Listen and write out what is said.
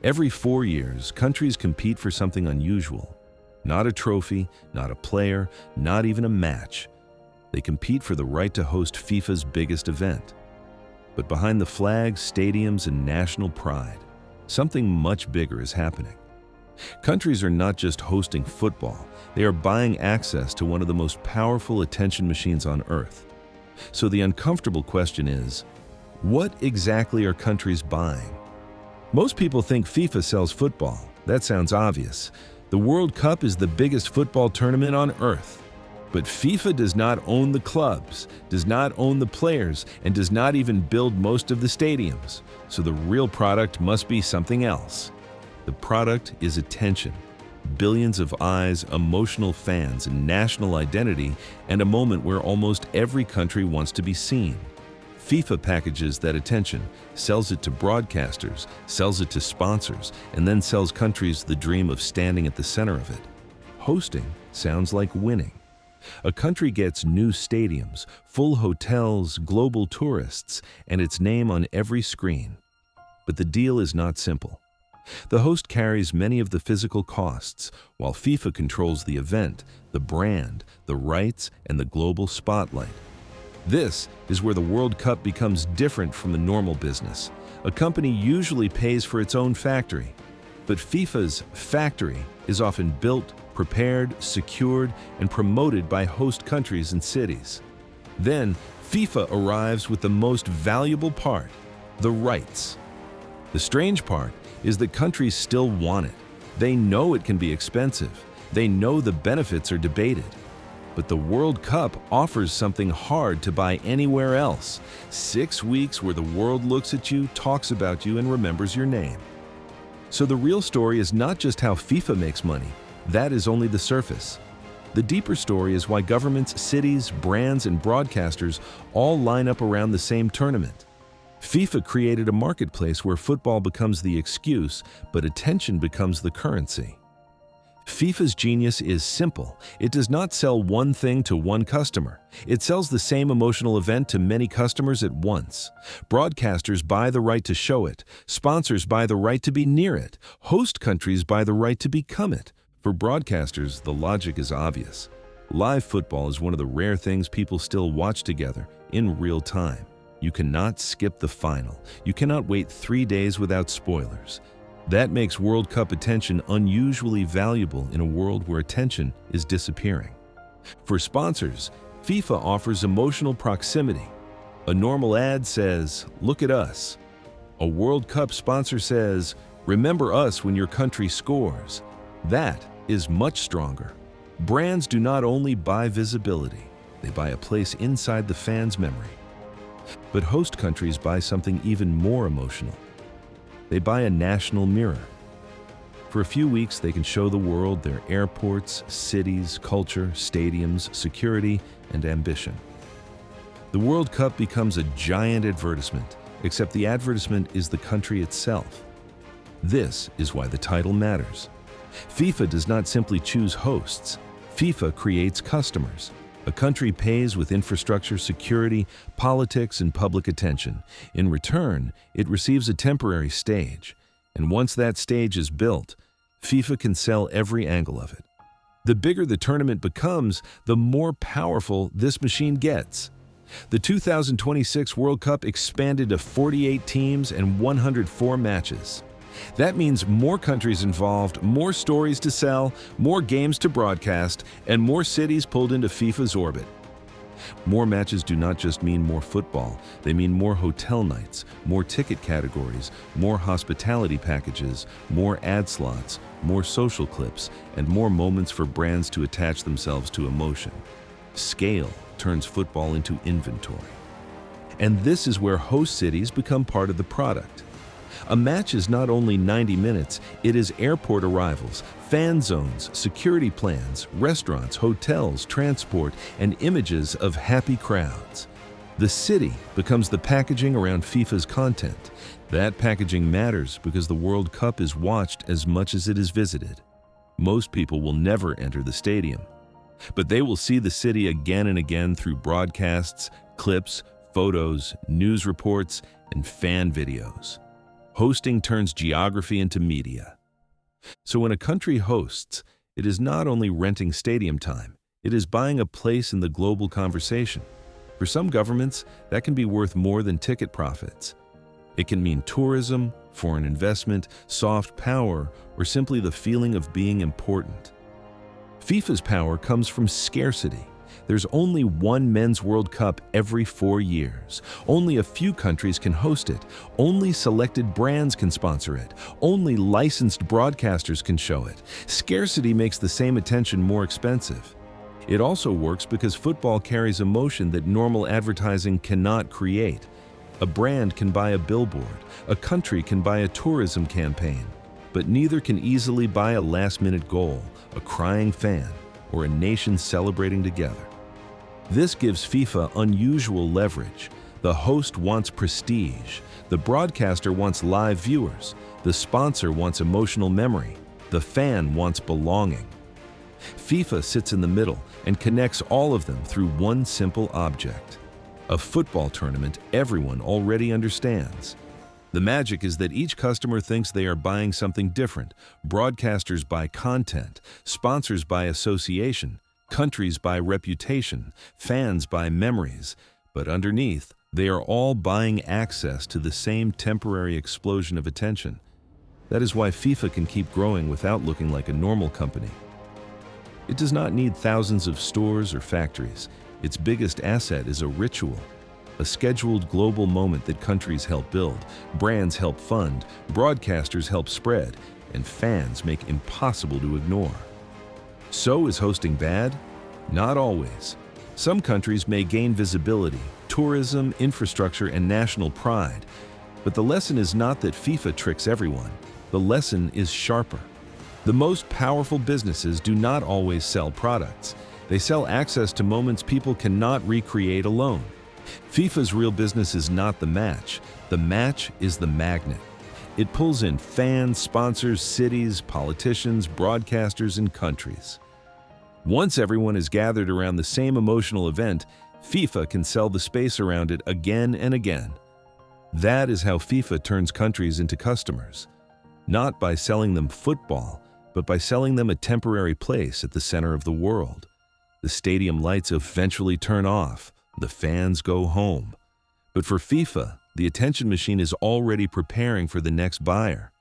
Every 4 years, countries compete for something unusual. Not a trophy, not a player, not even a match. They compete for the right to host FIFA's biggest event. But behind the flags, stadiums, and national pride, something much bigger is happening. Countries are not just hosting football, they are buying access to one of the most powerful attention machines on earth. So the uncomfortable question is, what exactly are countries buying? Most people think FIFA sells football. That sounds obvious. The World Cup is the biggest football tournament on earth. But FIFA does not own the clubs, does not own the players, and does not even build most of the stadiums. So the real product must be something else. The product is attention. Billions of eyes, emotional fans, and national identity, and a moment where almost every country wants to be seen. FIFA packages that attention, sells it to broadcasters, sells it to sponsors, and then sells countries the dream of standing at the center of it. Hosting sounds like winning. A country gets new stadiums, full hotels, global tourists, and its name on every screen. But the deal is not simple. The host carries many of the physical costs, while FIFA controls the event, the brand, the rights, and the global spotlight. This is where the World Cup becomes different from the normal business. A company usually pays for its own factory, but FIFA's factory is often built, prepared, secured, and promoted by host countries and cities. Then, FIFA arrives with the most valuable part, the rights. The strange part is that countries still want it. They know it can be expensive. They know the benefits are debated. But the World Cup offers something hard to buy anywhere else. 6 weeks where the world looks at you, talks about you, and remembers your name. So the real story is not just how FIFA makes money. That is only the surface. The deeper story is why governments, cities, brands, and broadcasters all line up around the same tournament. FIFA created a marketplace where football becomes the excuse, but attention becomes the currency. FIFA's genius is simple. It does not sell one thing to one customer. It sells the same emotional event to many customers at once. Broadcasters buy the right to show it. Sponsors buy the right to be near it. Host countries buy the right to become it. For broadcasters, the logic is obvious. Live football is one of the rare things people still watch together in real time. You cannot skip the final. You cannot wait 3 days without spoilers. That makes World Cup attention unusually valuable in a world where attention is disappearing. For sponsors, FIFA offers emotional proximity. A normal ad says, "Look at us." A World Cup sponsor says, "Remember us when your country scores." That is much stronger. Brands do not only buy visibility, they buy a place inside the fan's memory. But host countries buy something even more emotional. They buy a national mirror. For a few weeks, they can show the world their airports, cities, culture, stadiums, security, and ambition. The World Cup becomes a giant advertisement, except the advertisement is the country itself. This is why the title matters. FIFA does not simply choose hosts. FIFA creates customers. A country pays with infrastructure, security, politics, and public attention. In return, it receives a temporary stage. And once that stage is built, FIFA can sell every angle of it. The bigger the tournament becomes, the more powerful this machine gets. The 2026 World Cup expanded to 48 teams and 104 matches. That means more countries involved, more stories to sell, more games to broadcast, and more cities pulled into FIFA's orbit. More matches do not just mean more football, they mean more hotel nights, more ticket categories, more hospitality packages, more ad slots, more social clips, and more moments for brands to attach themselves to emotion. Scale turns football into inventory. And this is where host cities become part of the product. A match is not only 90 minutes, it is airport arrivals, fan zones, security plans, restaurants, hotels, transport, and images of happy crowds. The city becomes the packaging around FIFA's content. That packaging matters because the World Cup is watched as much as it is visited. Most people will never enter the stadium, but they will see the city again and again through broadcasts, clips, photos, news reports, and fan videos. Hosting turns geography into media. So when a country hosts, it is not only renting stadium time, it is buying a place in the global conversation. For some governments, that can be worth more than ticket profits. It can mean tourism, foreign investment, soft power, or simply the feeling of being important. FIFA's power comes from scarcity. There's only one Men's World Cup every 4 years. Only a few countries can host it. Only selected brands can sponsor it. Only licensed broadcasters can show it. Scarcity makes the same attention more expensive. It also works because football carries emotion that normal advertising cannot create. A brand can buy a billboard. A country can buy a tourism campaign. But neither can easily buy a last-minute goal, a crying fan, or a nation celebrating together. This gives FIFA unusual leverage. The host wants prestige. The broadcaster wants live viewers. The sponsor wants emotional memory. The fan wants belonging. FIFA sits in the middle and connects all of them through one simple object. A football tournament everyone already understands. The magic is that each customer thinks they are buying something different. Broadcasters buy content, sponsors buy association, countries buy reputation, fans buy memories. But underneath, they are all buying access to the same temporary explosion of attention. That is why FIFA can keep growing without looking like a normal company. It does not need thousands of stores or factories. Its biggest asset is a ritual. A scheduled global moment that countries help build, brands help fund, broadcasters help spread, and fans make impossible to ignore. So is hosting bad? Not always. Some countries may gain visibility, tourism, infrastructure, and national pride. But the lesson is not that FIFA tricks everyone. The lesson is sharper. The most powerful businesses do not always sell products. They sell access to moments people cannot recreate alone. FIFA's real business is not the match. The match is the magnet. It pulls in fans, sponsors, cities, politicians, broadcasters, and countries. Once everyone is gathered around the same emotional event, FIFA can sell the space around it again and again. That is how FIFA turns countries into customers. Not by selling them football, but by selling them a temporary place at the center of the world. The stadium lights eventually turn off. The fans go home. But for FIFA, the attention machine is already preparing for the next buyer.